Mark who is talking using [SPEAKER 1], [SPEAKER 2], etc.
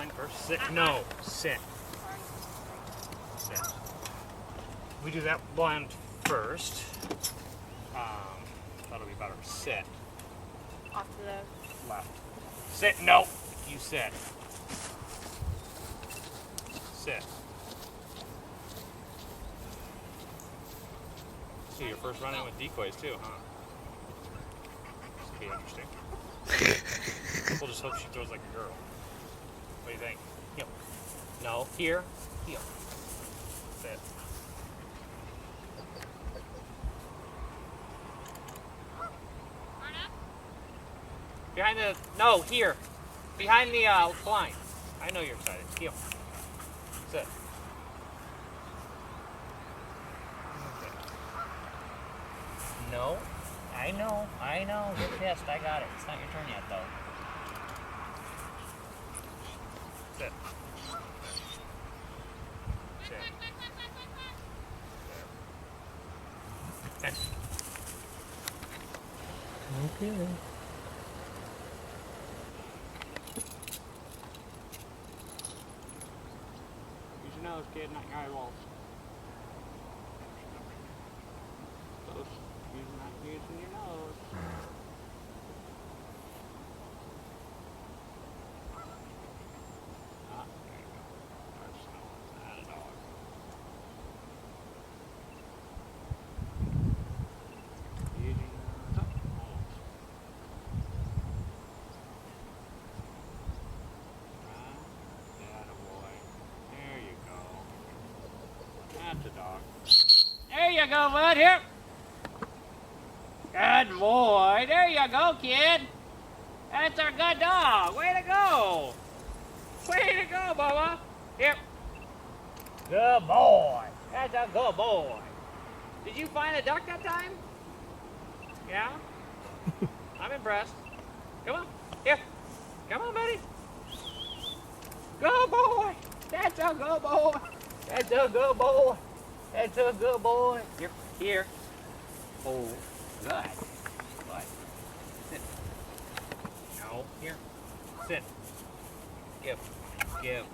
[SPEAKER 1] blind first. Sit. No. Sit. Sit. We do that blind first. That'll be better. Sit.
[SPEAKER 2] Off to the
[SPEAKER 1] Left. Sit. No. You sit. Sit. So your first run in with decoys too, huh? This will be interesting. We'll just hope she throws like a girl. What do you think? Heel. No. Here. Heel. Sit. Behind the... No, here. Behind the blind. I know you're excited. Heel. Sit. No. I know. You're pissed. I got it. It's not your turn yet, though. Sit. Sit. Sit.
[SPEAKER 3] Okay.
[SPEAKER 1] Use your nose, kid, not your eyeballs. Close. Not using your nose. Ah, there you go. There's snow. Not a dog. Using your nose up. Almost. Right. Attaboy. There you go. That's a dog. There you go, bud. Here. Good boy. There you go, kid. That's our good dog. Way to go. Way to go, Bubba. Here. Good boy. That's a good boy. Did you find a duck that time? Yeah? I'm impressed. Come on. Here. Come on, buddy. Good boy. That's a good boy. That's a good boy. That's a good boy. Here. Here. Oh. Good. Good. Sit. No. Here. Sit. Give. Give.